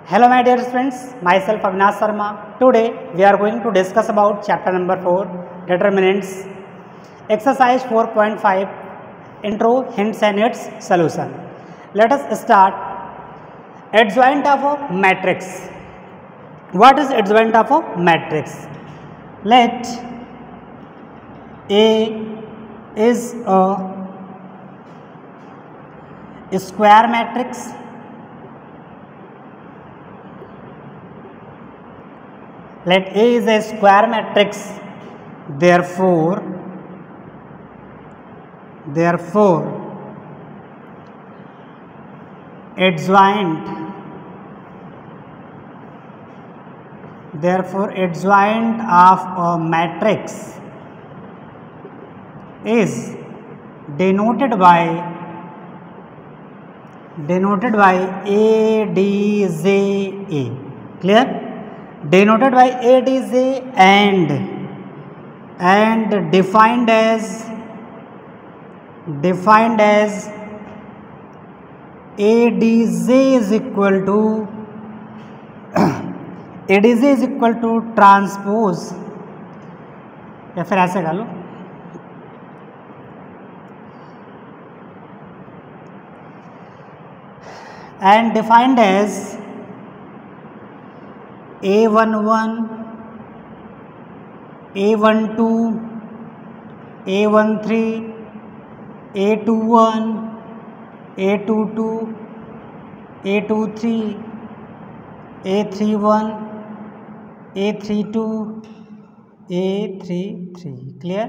Hello my dear friends, myself Avinash Sharma. Today we are going to discuss about chapter number 4, determinants, exercise 4.5, intro, hints and its solution. Let us start. Adjoint of a matrix. What is adjoint of a matrix? Let A is a square matrix. Let A is a square matrix, therefore adjoint of a matrix is denoted by ADJA. Clear? Denoted by ADJ and defined as ADJ is equal to transpose, या फिर ऐसे कर लो, and defined as A11, A12, A13, A21, A22, A23, A31, A32, A33. Clear?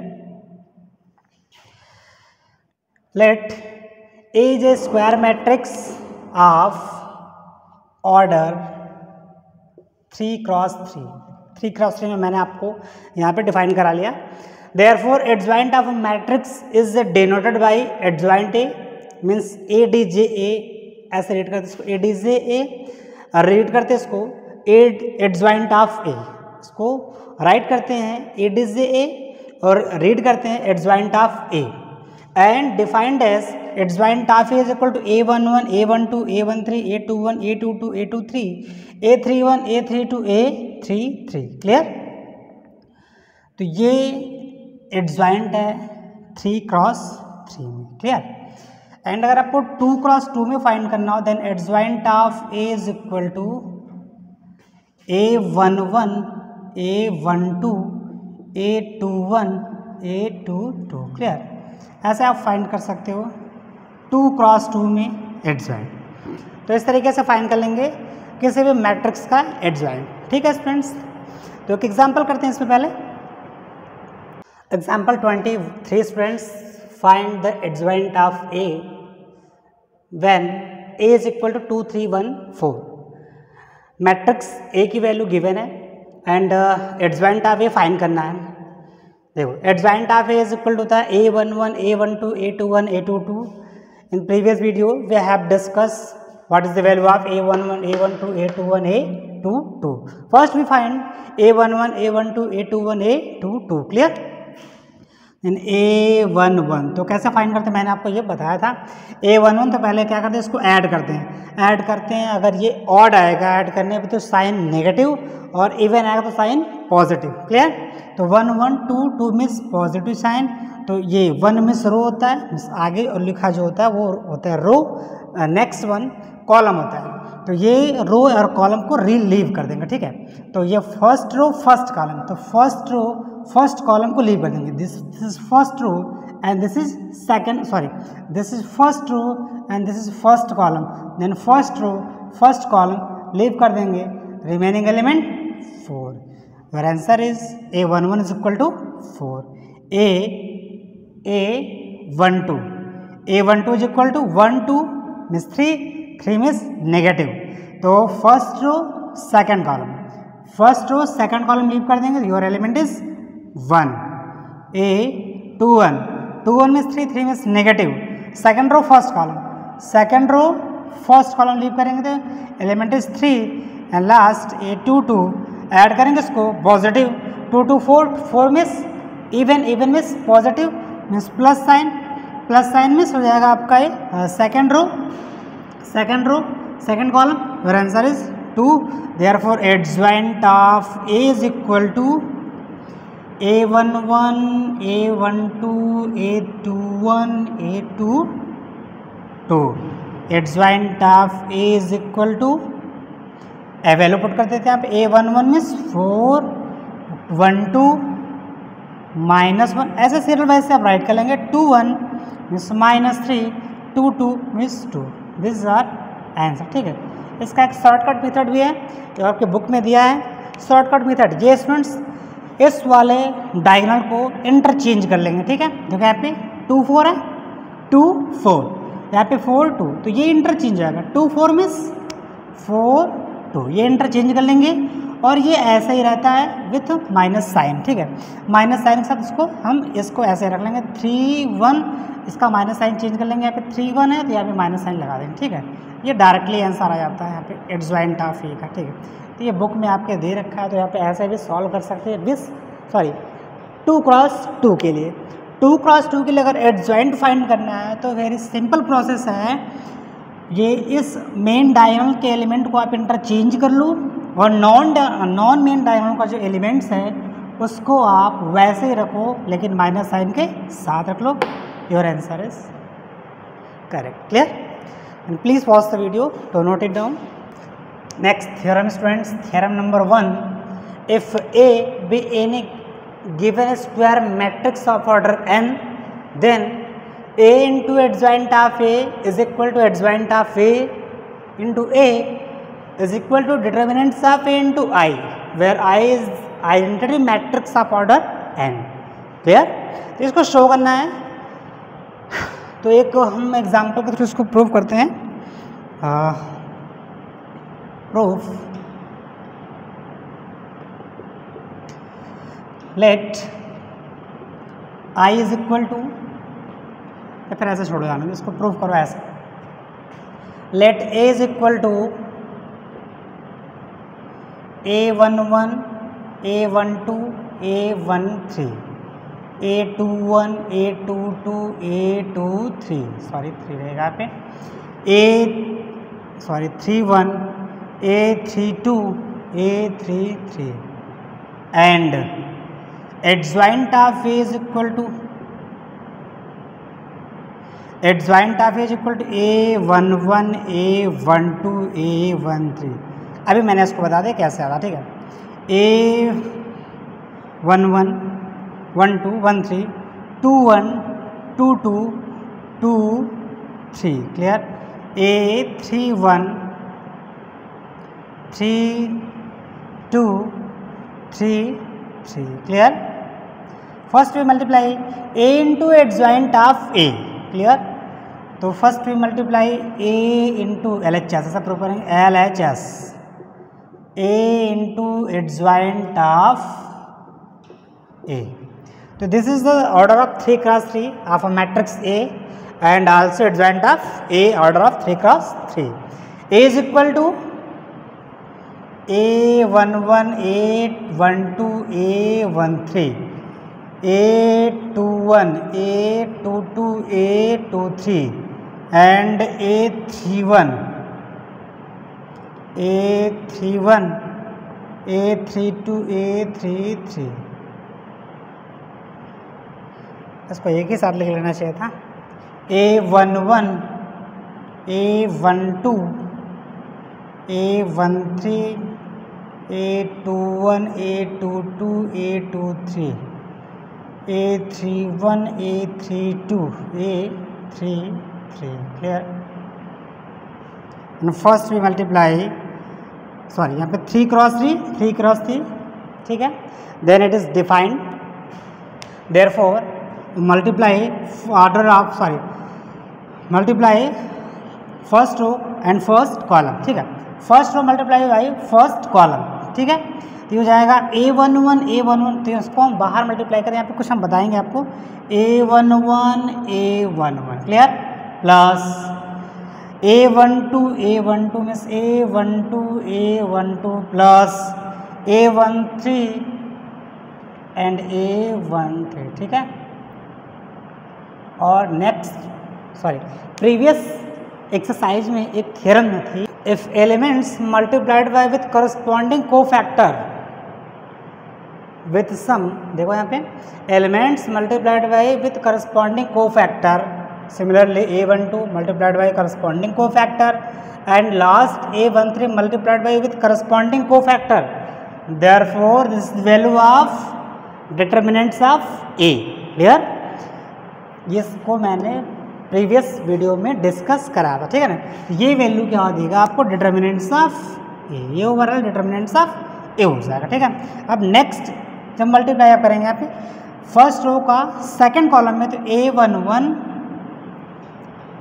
Let A is a square matrix of order 3x3. 3x3 में मैंने आपको यहाँ पे define करा लिया. Therefore adjoint of a matrix is denoted by adjoint A means ADJA. ऐसे read करते इसको ADJA, रीड करते इसको adjoint of A, इसको राइट करते हैं ADJA और रीड करते हैं adjoint of A, and defined as adjoint of A is equal to A11, A12, A13, A21, A22, A23, A31, A32, A33. Clear? तो ये एडजॉइंट है 3x3 में. क्लियर? एंड अगर आपको 2x2 में फाइंड करना हो then adjoint of A is equal to A11, A12, A21, A22. Clear? ऐसे आप फाइंड कर सकते हो 2x2 में एडजॉइंट. तो इस तरीके से फाइंड कर लेंगे किसी भी मैट्रिक्स का एडजॉइंट. ठीक है फ्रेंड्स, तो एक एग्जांपल करते हैं इसमें पहले. Example 23 friends, find the adjoint of A when A is equal to 2, 3, 1, 4. Matrix A की वैल्यू गिवन है and adjoint of A find करना है. देखो adjoint of A is equal to था A11, A12, A21, A22. In previous video we have discuss what is the value of A11, A12, A21, A22. First we find A11, A12, A21, A22. Clear? In A11 तो कैसे find करते हैं मैंने आपको ये बताया था. A11 तो पहले क्या करते हैं, इसको ऐड करते हैं. अगर ये ऑड आएगा ऐड करने पे तो साइन नेगेटिव और इवन आएगा तो साइन पॉजिटिव. क्लियर? तो 1, 1, 2, 2 मीन्स पॉजिटिव साइन. तो ये 1 मीन्स रो होता है, आगे और लिखा जो होता है वो होता है रो. नेक्स्ट वन कॉलम होता है. तो ये रो और कॉलम को लीव कर देंगे. ठीक है? तो ये फर्स्ट रो फर्स्ट कॉलम, तो फर्स्ट रो फर्स्ट कॉलम को लीव कर देंगे. This is first row and this is second, sorry this is first row and this is first column. Then first row first column leave कर देंगे. Remaining element 4. Your answer is A11 is equal to 4. A12 is equal to 1, 2 means 3 means negative. तो first row second column leave कर देंगे. Your element is 1. A21 means 3 means negative. Second row first column leave करेंगे तो element is 3. And last A22 add करेंगे इसको positive. 2 to 4 means even means positive means plus sign miss हो जाएगा आपका ये second row second column. Your answer is 2, therefore adjoint of A is equal to A11, A12, A21, A22. adjoint of A is equal to value put कर देते हैं आप A11 means 4, 12 -1, ऐसे serial wise से आप राइट कर लेंगे। 21 means -3, 22 means 2। This is our answer, ठीक है। इसका एक शॉर्टकट मेथड भी है जो आपके बुक में दिया है। शॉर्टकट मेथड ये स्टूडेंट्स इस वाले डायगोनल को इंटरचेंज कर लेंगे, ठीक है। देखो यहाँ पे 2 4 है, 2 4, यहाँ पे 4 2, तो ये इंटरचेंज हो जाएगा। 2 4 मीन्स 4 2, ये इंटरचेंज कर लेंगे और ये ऐसा ही रहता है विथ माइनस साइन, ठीक है। माइनस साइन के साथ इसको ऐसे रख लेंगे 3 1, इसका माइनस साइन चेंज कर लेंगे। यहाँ पे 3 1 है तो यहाँ पे माइनस साइन लगा देंगे, ठीक है। ये डायरेक्टली आंसर आ जाता है यहाँ पे एडजॉइंट ऑफ ए का, ठीक है। तो ये बुक में आपके दे रखा है, तो यहाँ पे ऐसे भी सॉल्व कर सकते हैं विथ 2 क्रॉस 2 के लिए। 2 क्रॉस 2 के लिए अगर एडजॉइंट फाइंड करना है तो वेरी सिंपल प्रोसेस है। ये इस मेन डायगोनल के एलिमेंट को आप इंटरचेंज कर लो और नॉन मेन डायगोनल का जो एलिमेंट्स है उसको आप वैसे ही रखो लेकिन माइनस साइन के साथ रख लो। Your answer is correct. Clear? And please watch the video to note it down. Next theorem students, theorem number 1, if A be any given square matrix of order n, then A into adjoint of A is equal to adjoint of A into A is equal to determinants of A into I, where I is identity matrix of order n. Clear? तो इसको show करना है, तो एक हम example के through इसको prove करते हैं। Proof, let I is equal to, या फिर ऐसे छोड़ो जाने, इसको प्रूव करो ऐसे। Let A is equal to A11, A12, A13, A21, A22, A23, sorry 3 रहेगा यहाँ पे, A31, A32, A33 and adjoint of A is equal to A11, A12, A13। अभी मैंने इसको बता दिया कैसे आता, ठीक है। A11, 1 2, 1 3, 2 1, 2 2, 2 3, clear. A31, 3 2, 3 3, clear. First we multiply A into adjoint of A, clear. तो first we multiply A into LHS, ऐसा प्रूव करेंगे, LHS A into adjoint of A। तो this is the order of 3 cross 3 of a matrix A and also adjoint of A order of 3 cross 3। A is equal to A11, A12, A13, A21, A22, A23 and A31, A32, A33। इसको एक ही साथ लिख लेना चाहिए था। A11, A12, A13, A21, A22, A23, A31, A32, A33, clear. First we multiply, sorry यहाँ पे 3 cross 3, 3 cross 3, ठीक है। Then it is defined, therefore multiply order of, sorry multiply first row and first column, ठीक है। First row multiply by first column, ठीक है। तो हो जाएगा A11, A11, तो इसको हम बाहर मल्टीप्लाई करें, यहाँ पे कुछ हम बताएंगे आपको। A11, A11, clear, plus A12, A12 means A12, A12 plus A13 and A13, ठीक है। और नेक्स्ट, सॉरी प्रीवियस एक्सरसाइज में एक थ्योरम में थी, if elements multiplied by with corresponding cofactor with sum, देखो यहाँ पे elements multiplied by with corresponding cofactor, similarly a12 multiplied by corresponding cofactor and last a13 multiplied by with corresponding cofactor, therefore this is value of determinants of a। Clear? इसको मैंने previous video में discuss करा था, ठीक है ना। ये value क्या देगा आपको, डिटर्मिनेंट्स ऑफ ए, ये ओवरऑल डिटर्मिनेंट्स ऑफ ए हो जाएगा, ठीक है। अब नेक्स्ट जब मल्टीप्लाई आप करेंगे यहाँ पे फर्स्ट रो का सेकंड कॉलम में, तो a11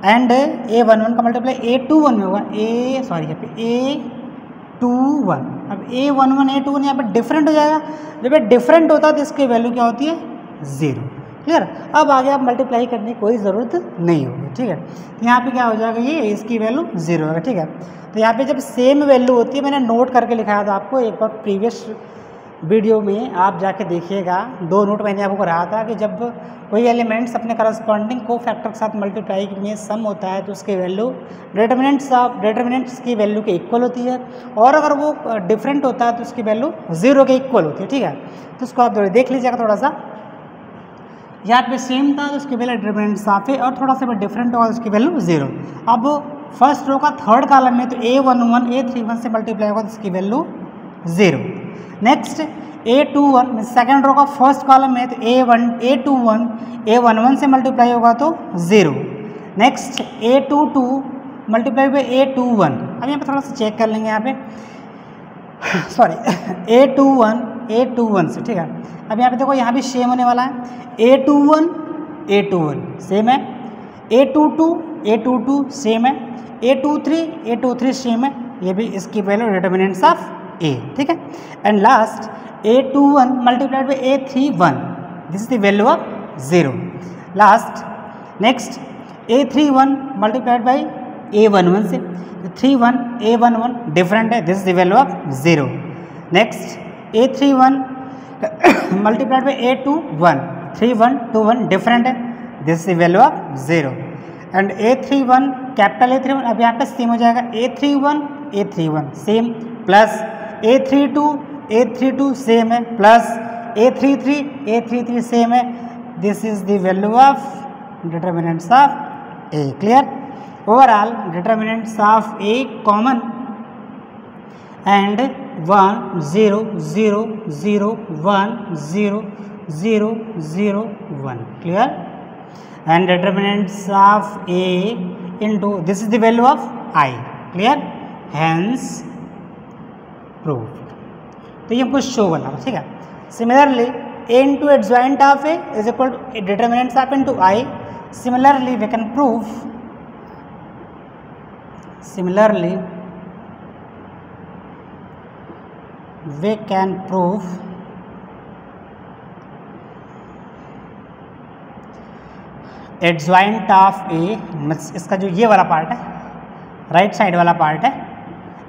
एंड a11 का मल्टीप्लाई a21 में होगा, यहाँ पे a21। अब a11 a21 यहाँ पे डिफरेंट हो जाएगा, जब ये डिफरेंट होता है तो इसकी वैल्यू क्या होती है, 0। क्लियर? अब आगे आप मल्टीप्लाई करने की कोई ज़रूरत नहीं होगी, ठीक है। तो यहाँ पे क्या हो जाएगा, ये इसकी वैल्यू 0 होगा, ठीक है। तो यहाँ पे जब सेम वैल्यू होती है, मैंने नोट करके लिखाया था आपको एक बार प्रीवियस वीडियो में, आप जाके देखिएगा, 2 नोट मैंने आपको कराया था कि जब कोई एलिमेंट्स अपने करस्पॉन्डिंग कोफैक्टर के साथ मल्टीप्लाई में सम होता है तो उसकी वैल्यू डिटर्मिनेंट्स की वैल्यू के इक्वल होती है, और अगर वो डिफरेंट होता है तो उसकी वैल्यू 0 के इक्वल होती है, ठीक है। तो उसको आप देख लीजिएगा थोड़ा सा, यहाँ पे सेम था तो उसकी वैल्यू डिटर्मिनेंट्स ऑफ ए, और थोड़ा सा भी डिफरेंट होगा तो उसकी वैल्यू 0। अब फर्स्ट रो का थर्ड कॉलम में तो a11 a31 से मल्टीप्लाई होगा तो इसकी value 0। Next a21 second row का फर्स्ट कॉलम में तो a21 a11 से मल्टीप्लाई होगा तो 0। Next a22 multiply by a21, अब यहाँ पे थोड़ा सा चेक कर लेंगे यहाँ पे, सॉरी a21 से, ठीक है। अब यहाँ पे देखो यहाँ भी सेम होने वाला है, a21 सेम है, a22 सेम है, a23 सेम है, ये भी इसकी वैल्यू डिटर्मिनेंट्स ऑफ a, ठीक है। And last a21 multiplied by a31, this is the value of 0। Last next a31 multiplied by a11 से, 31 a11 डिफरेंट है, this is the value of 0। Next a31 multiplied by a21, 31 different है, this is the value of 0। And a31 capital A31, अब यहाँ पे same हो जाएगा, a31 same, plus a32 same है, plus a33 same है, this is the value of determinants of a। Clear? Overall determinants of a common and 1 0 0 0 1 0 0 0 1। Clear? And determinants of a into this is the value of I। Clear? Hence proved. तो ये हमको show करना है, ठीक है। Similarly a into adjoint of a is equal to determinants of into I। सिमिलरली we can prove adjoint of A, इसका जो ये वाला पार्ट है, राइट साइड वाला पार्ट है,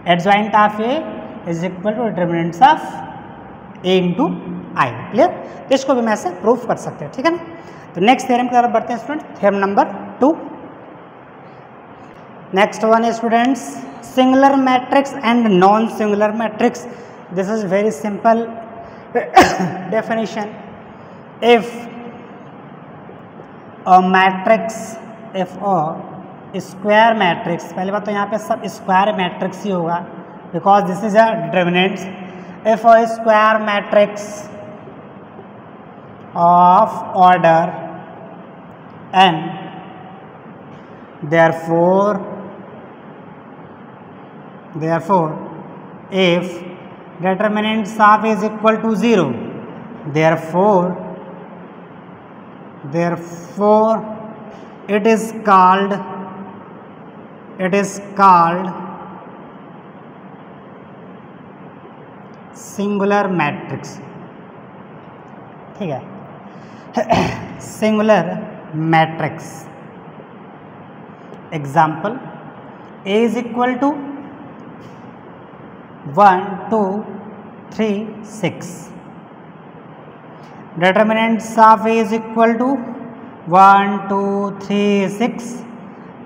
adjoint of A is equal to determinants of A into I. Clear? इसको भी मैं ऐसे प्रूफ कर सकते हैं, ठीक है ना। तो नेक्स्ट थ्योरम की तरफ बढ़ते हैं student, theorem number 2। Next one है students singular matrix and non singular matrix. This is very simple definition. If a matrix, if a square matrix, पहले बात तो यहाँ पे सब स्क्वायर मैट्रिक्स ही होगा because this is a determinants. If a square matrix of order n, therefore if determinants of is equal to 0, therefore it is called singular matrix। ठीक है, singular matrix। Example A is equal to 1 2 3 6, determinants of A is equal to 1 2 3 6,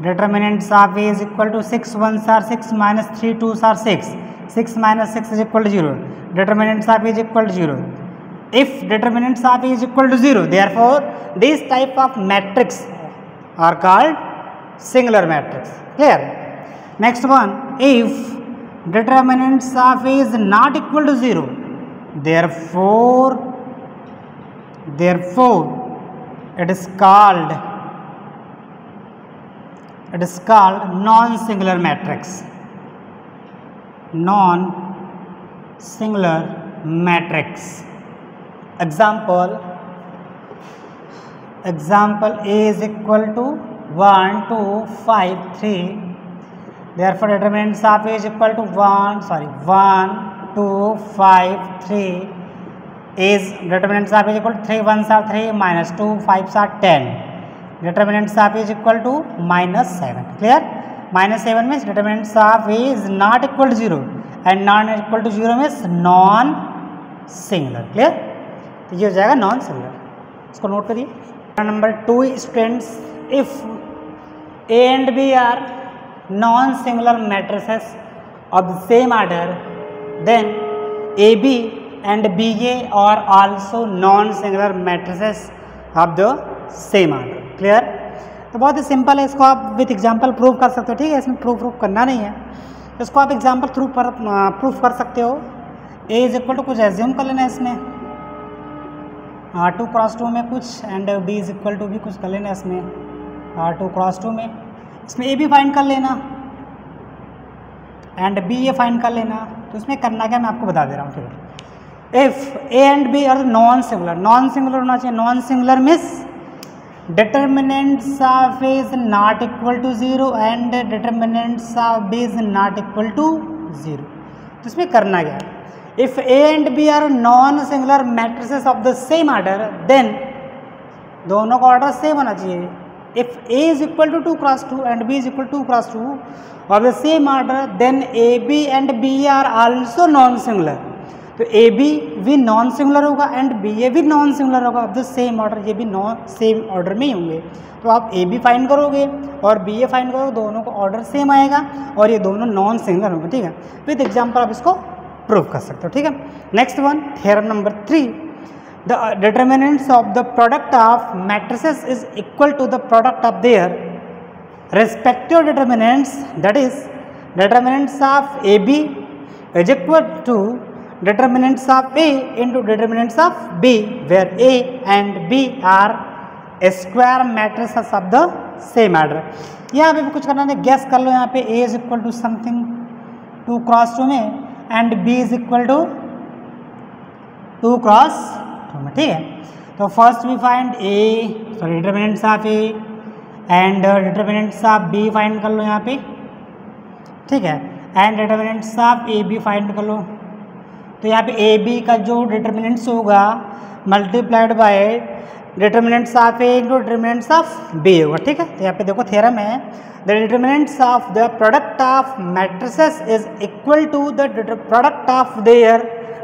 determinants of A is equal to 6 1s are 6 minus 3 2s are 6, 6 minus 6 is equal to 0. Determinants of a is equal to 0. If determinants of a is equal to 0, therefore these type of matrix are called singular matrix. Clear? Next one, if determinants of a is not equal to 0, therefore it is called non-singular matrix. Non-singular matrix. Example A is equal to 1 2 5 3. Therefore determinants of A is equal to 1 2 5 3 is determinants of A is equal to 3 1s are 3 minus 2 5s are 10. Determinants of A is equal to -7. Clear? -7 means determinants of A is not equal to 0 and non equal to 0 means non-singular. Clear? तो ये हो जाएगा non singular. इसको note करिए. Number 2 students, if A and B are non-singular matrices of the same order, then AB and BA are also non-singular matrices of the same order. Clear? तो बहुत ही simple है, इसको आप विथ एग्जांपल प्रूव कर सकते हो. ठीक है, इसमें प्रूफ करना नहीं है, इसको आप एग्जांपल थ्रू पर प्रूफ कर सकते हो. A इज इक्वल टू कुछ एज्यूम कर लेना है इसमें 2 क्रॉस 2 में कुछ, and B is equal to भी कुछ कर लेना इसमें 2 क्रॉस 2 में. इसमें A भी फाइंड कर लेना एंड B ये फाइंड कर लेना. तो इसमें करना क्या मैं आपको बता दे रहा हूँ. ठीक है, if A and B are non singular होना चाहिए. Non singular means determinants of A is not equal to 0 and determinants of B is not equal to 0. तो इसमें करना क्या है, if A and B are non-singular matrices of the same order, then दोनों का order same होना चाहिए. if A is equal to 2 cross 2 and B is equal to 2 cross 2 of the same order, then AB and BA are also non-singular. तो A B भी non singular होगा and B ए भी non singular होगा of the same order. ये भी same order में ही होंगे. तो आप ए बी फाइंड करोगे और बी ए फाइंड करोगे, दोनों का ऑर्डर सेम आएगा और ये दोनों नॉन सिंगुलर होंगे. ठीक है, विद एग्जांपल आप इसको प्रूव कर सकते हो. ठीक है, next one, theorem number 3, the determinants of the product of matrices is equal to the product of their respective determinants. That is determinants of A B is equal to determinants of A into determinants of B, where A and B are square matrices of the same order. यहाँ पे भी कुछ करना नहीं, gas कर लो. यहाँ पे A is equal to something 2 cross 2 में and B is equal to 2 cross 2 में. ठीक है, तो first we find determinants of A and determinants of B find कर लो यहाँ पे. ठीक है, and determinants of A B find कर लो. तो यहाँ पे ए बी का जो डिटर्मिनेंट्स होगा multiplied by determinants of A into determinants of B होगा. ठीक है, तो यहाँ पे देखो थ्योरम है, the determinants of the product of matrices is equal to the product of their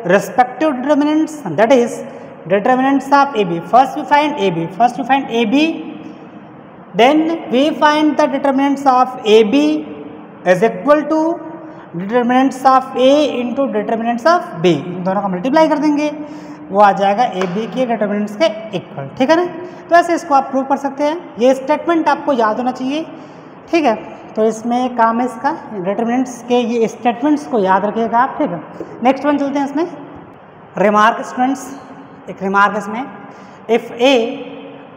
respective determinants, that is determinants of A B. First we find A B, then we find the determinants of A B is equal to determinants of A into determinants of B. इन दोनों का multiply कर देंगे, वो आ जाएगा A B के determinants के equal. ठीक है ना, तो ऐसे इसको आप प्रूव कर सकते हैं. ये स्टेटमेंट आपको याद होना चाहिए. ठीक है, तो इसमें काम है इसका, डिटर्मिनेंट्स के ये स्टेटमेंट्स को याद रखिएगा आप. ठीक है, नेक्स्ट वन चलते हैं. इसमें रिमार्क स्टूडेंट्स, एक रिमार्क इसमें, if A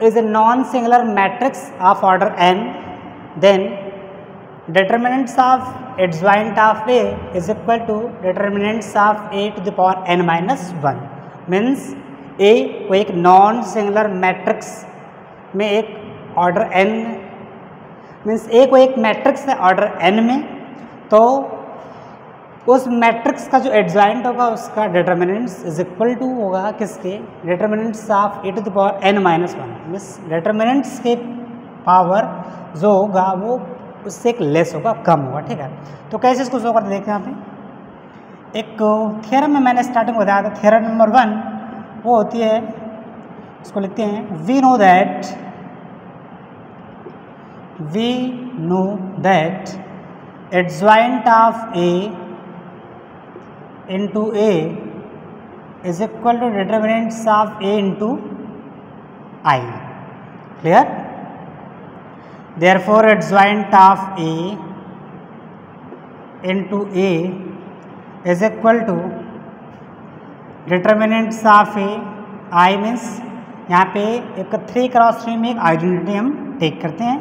is a non singular matrix of order N, then determinants of adjoint of A is equal to determinants of A to the power n minus 1. Means A को एक non singular matrix में एक order n, means A को एक matrix है order n में, तो उस मैट्रिक्स का जो एडजॉइंट होगा उसका डिटर्मिनेंट्स इज इक्वल टू होगा किसके, determinants of A to the power n minus 1. Means determinants के पावर जो होगा वो उससे एक लेस होगा, कम होगा. ठीक है, तो कैसे इसको शो करते देखें. यहाँ पे एक थ्योरम में मैंने स्टार्टिंग बताया था, थ्योरम नंबर 1 वो होती है, इसको लिखते हैं, we know that we know that adjoint of A into A is equal to determinants of A into I. Clear? Therefore adjoint of A into A is equal to determinants of A. I means यहाँ पे एक 3x3 में एक identity हम take करते हैं,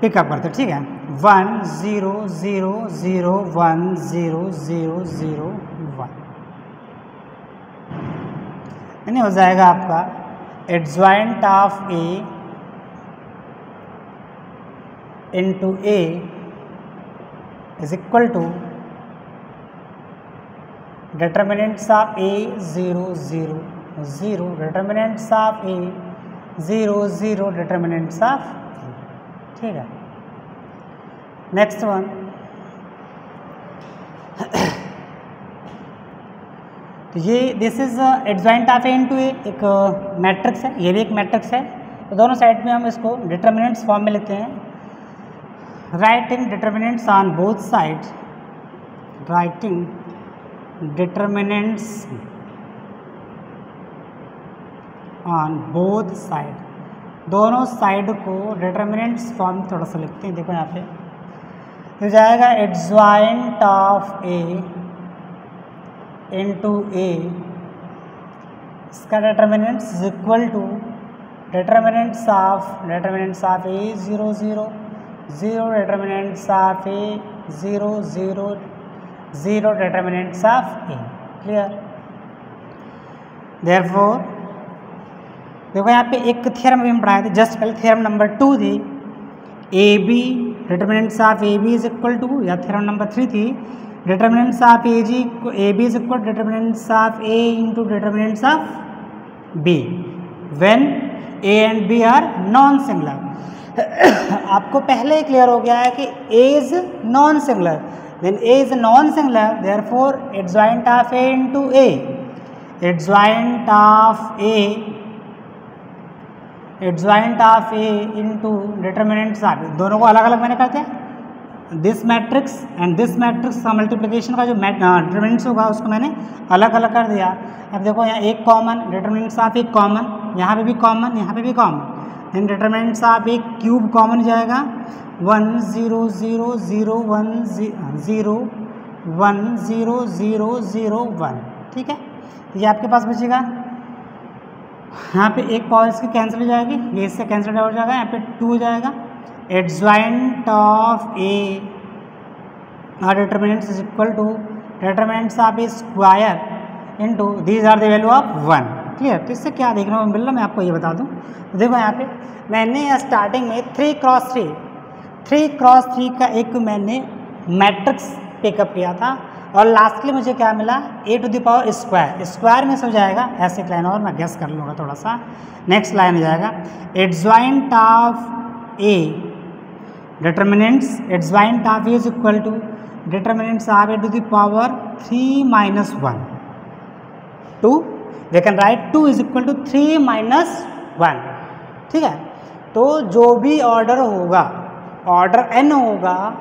pickup करते हैं, ठीक है। 1 0 0 0 1 0 0 0 1 यानी हो जाएगा आपका adjoint of A into A is equal to determinants of A 0 0 0 determinants of A 0 0 determinants of A, ठीक है। नेक्स्ट वन, तो ये this is adjoint of A into A, एक मैट्रिक्स है, ये भी एक मैट्रिक्स है। तो दोनों साइड में हम इसको डिटर्मिनेंट्स फॉर्म में लिखते हैं। Writing determinants on both sides, writing determinants on both side, दोनों साइड को डिटर्मिनेंट्स फॉर्म थोड़ा सा लिखते हैं। देखो यहाँ पे हो जाएगा adjoint of A into A, इसका determinants is equal to determinants of A 0 0 0 determinants of A 0 0 0 determinants of A. Clear? Therefore देखो यहाँ पे एक थ्योरम भी हम पढ़ाए थे जस्ट पहले, थ्योरम नंबर 2 थी A B determinants of A B is equal to, या थ्योरम नंबर 3 थी determinants of A B is equal determinants of A into determinants of B when A and B are non singular. आपको पहले ही clear हो गया है कि A is non singular, then A is non-singular, therefore adjoint of A into A, adjoint of A into determinants of A, दोनों को अलग अलग मैंने करते हैं। This matrix and this matrix का मल्टीप्लिकेशन का जो डिटर्मिनेंट्स होगा उसको मैंने अलग अलग कर दिया। अब देखो यहाँ एक कॉमन डिटर्मिनेंट्स ऑफ एक कॉमन, यहाँ पे भी कॉमन, यहाँ पे भी कॉमन, देन डिटर्मिनेंट्स ऑफ एक क्यूब कॉमन जाएगा 1 0 0 0 1 0 1 0 0 0 1, ठीक है। तो ये आपके पास बचेगा, यहाँ पे एक पावर इसकी कैंसिल हो जाएगी, ये इससे कैंसिल हो जाएगा, यहाँ पे 2 हो जाएगा। Adjoint of A determinants is equal to determinants of A square into these are the value of 1। Clear? तो इससे क्या देखने को मिल रहा है मैं आपको ये बता दूँ। तो देखो यहाँ पे मैंने स्टार्टिंग में 3x3 का एक मैंने मैट्रिक्स पिकअप किया था और लास्टली मुझे क्या मिला a to the power square में से हो जाएगा। ऐसे एक लाइन और मैं गेस कर लूँगा थोड़ा सा। नेक्स्ट लाइन हो जाएगा adjoint of A determinants, adjoint of A is equal to determinants of A to the power 3 - 1 2, we can write 2 is equal to 3 - 1, ठीक है। तो जो भी ऑर्डर होगा, ऑर्डर n होगा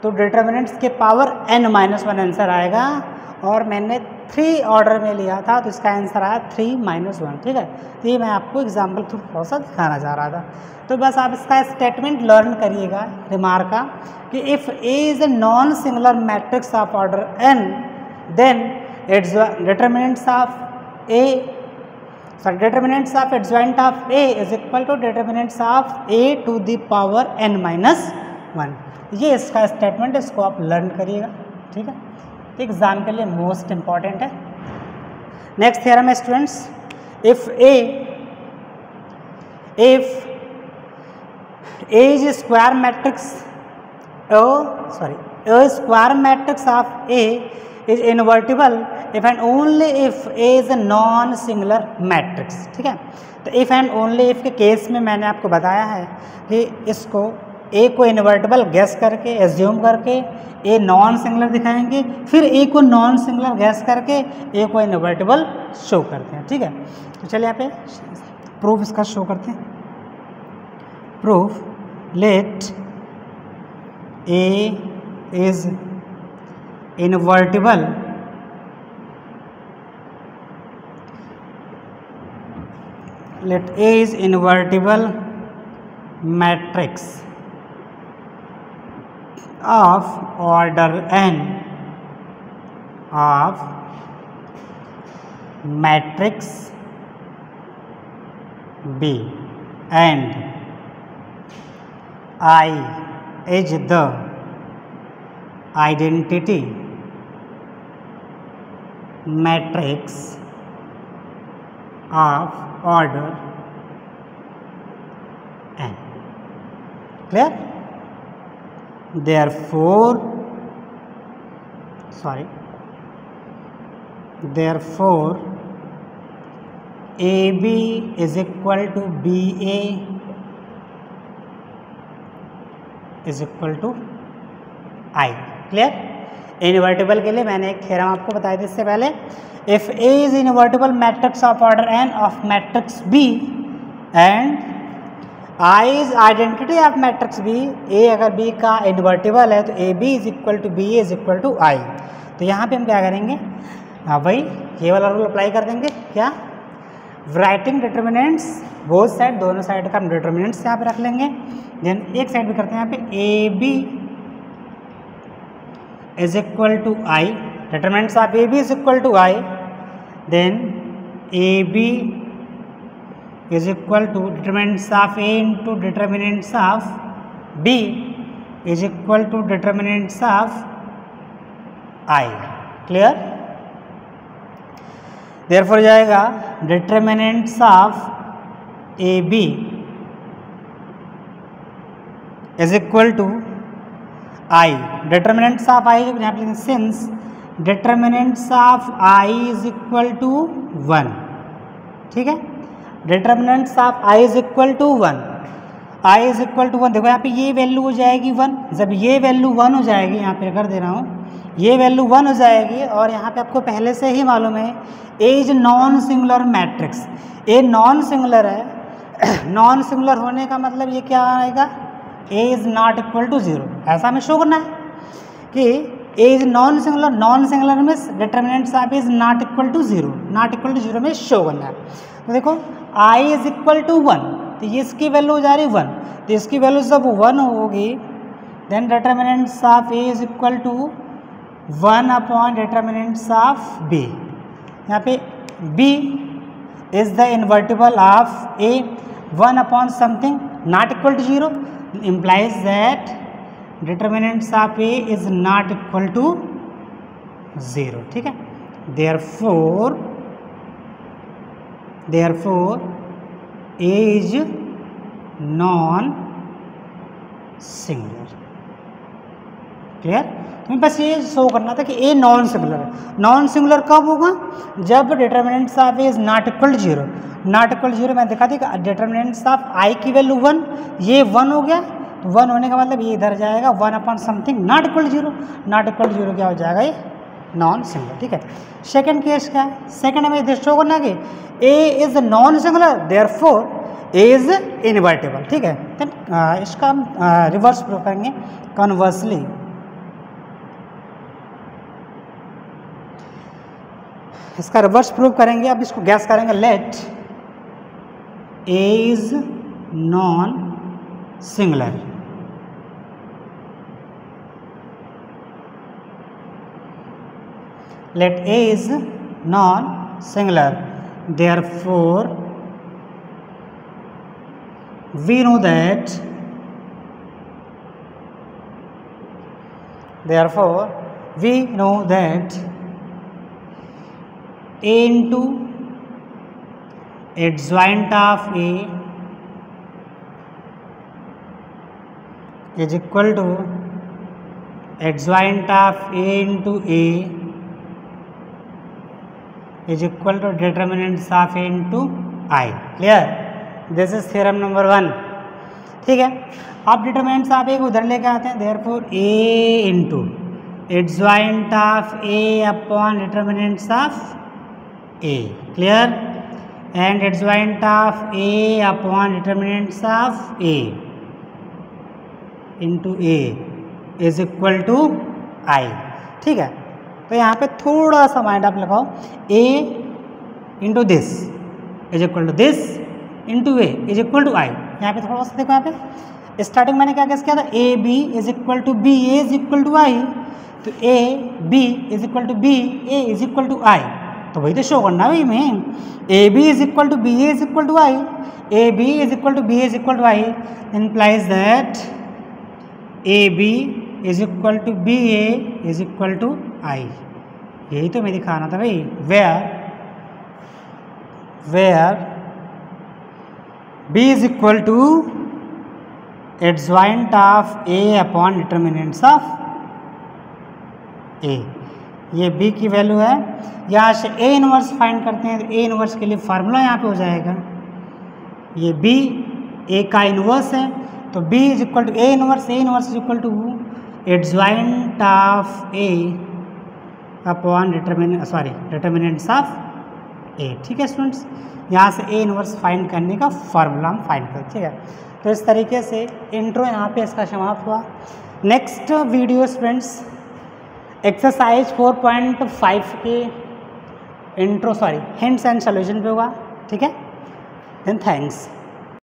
तो डिटर्मिनेंट्स के पावर n - 1 आंसर आएगा, और मैंने 3 ऑर्डर में लिया था तो इसका आंसर आया 3 - 1, ठीक है। तो ये मैं आपको एग्जाम्पल थ्रू थोड़ा सा दिखाना चाह रहा था। तो बस आप इसका स्टेटमेंट लर्न करिएगा रिमार्क का कि if A is a non singular matrix of order n then determinants of A determinants of adjoint of A is equal to determinants of A to the power n - 1। ये इसका statement, इसको आप learn करिएगा, ठीक है। Exam के लिए most important है। नेक्स्ट थ्योरम है students, if A is a square matrix, a square matrix of A is invertible if and only if A is a non singular matrix, ठीक है। तो इफ एंड ओनली इफ के case में मैंने आपको बताया है कि इसको ए को इन्वर्टिबल गैस करके एज्यूम करके ए नॉन सिंगुलर दिखाएंगे, फिर ए को नॉन सिंगुलर गैस करके ए को इन्वर्टिबल शो करते हैं, ठीक है। तो चलिए यहाँ पे प्रूफ इसका शो करते हैं। Proof let A is invertible matrix of order n of matrix B and I is the identity matrix of order n. Clear? Therefore AB is equal to BA is equal to I. Clear? Invertible के लिए मैंने एक theorem आपको बताया था इससे पहले. If A is invertible matrix of order n of matrix B and I is identity of matrix B, A अगर B का इनवर्टिबल है तो AB is equal to BA is equal to I. तो यहाँ पे हम क्या करेंगे, भाई ये वाला रूल अप्लाई कर देंगे. क्या? राइटिंग डिटर्मिनेंट्स बोथ साइड, दोनों साइड का हम डिटर्मिनेंट्स यहाँ पे रख लेंगे. देन एक साइड पे करते हैं यहाँ पे AB is equal to I, determinants of AB is equal to I. Then AB is equal to determinants of A into determinants of B is equal to determinants of I. Clear? Therefore जाएगा determinants of AB is equal to I. Determinants of I यहाँ पे since determinants of I is equal to 1. ठीक है, determinants of I is equal to 1. I is equal to 1. देखो यहाँ पे ये value हो जाएगी 1. जब ये वैल्यू 1 हो जाएगी, यहाँ पे कर दे रहा हूँ, ये वैल्यू 1 हो जाएगी. और यहाँ पे आपको पहले से ही मालूम है A is non singular matrix. A non singular है. नॉन सिंगुलर होने का मतलब ये क्या आएगा, A is not equal to 0. ऐसा हमें शो करना है कि A is non singular. Non singular में determinants of A is not equal to 0. Not equal to 0 में शो करना है. तो देखो I इज इक्वल टू 1, तो ये इसकी वैल्यू हो जा रही 1. तो इसकी वैल्यू जब 1 होगी then determinants of A is equal to 1 upon determinants of B. यहाँ पे B is the invertible of A. 1 upon something not equal to 0 implies that determinants of A is not equal to 0. ठीक है, therefore A is non singular. Clear? तुम्हें बस ये show करना था कि A नॉन सिंगुलर है. नॉन सिंगुलर कब होगा, जब determinants of A is not equal to 0. Not equal to 0 मैं दिखा दी कि डिटर्मिनेंट्स ऑफ I की वैल्यू 1, ये 1 हो गया. तो 1 होने का मतलब ये इधर जाएगा 1 upon something not equal to 0. Not equal to 0 क्या हो जाएगा, ये नॉन सिंगुलर. ठीक है, सेकंड केस क्या है, सेकंड में इधर शो करना कि A is non singular therefore A is invertible. ठीक है, देन इसका हम रिवर्स प्रूव करेंगे. कन्वर्सली इसका रिवर्स प्रूव करेंगे. अब इसको गैस करेंगे. Let A is non singular. Let A is non-singular. Therefore, we know that. A into adjoint of A is equal to adjoint of A into A is equal to determinants of A into I. Clear? This is theorem number 1. ठीक है, अब determinants of A को उधर लेके आते हैं. therefore A into adjoint of A upon determinants of A. Clear? and adjoint of A upon determinants of A into A is equal to I. ठीक है, तो यहाँ पे थोड़ा सा माइंड आप लगाओ, A into this is equal to this into A is equal to I. यहाँ पे थोड़ा सा देखो, यहाँ पे स्टार्टिंग मैंने क्या किया था, A B is equal to B A is equal to I, तो A B is equal to B A is equal to I, तो वही तो शो करना भाई में, A B is equal to B A is equal to I, A B is equal to B is equal to I implies that A B is equal to B A is equal to I. यही तो मैं दिखाना था भाई, where B is equal to adjoint of A upon determinants of A. ये B की value है, यहाँ से ए इनवर्स फाइंड करते हैं, तो ए इनवर्स के लिए फार्मूला यहाँ पे हो जाएगा, ये बी ए का इनवर्स है, तो B is equal to A inverse is equal to adjoint of A upon determinants of A. ठीक है स्टूडेंट्स, यहाँ से ए इनवर्स फाइंड करने का फार्मूला हम फाइंड करते हैं। ठीक है, तो इस तरीके से इंट्रो यहाँ पे इसका समाप्त हुआ। नेक्स्ट वीडियो स्टूडेंट्स एक्सरसाइज 4.5 के हिंट्स एंड सॉल्यूशन पे होगा। ठीक है, देन थैंक्स।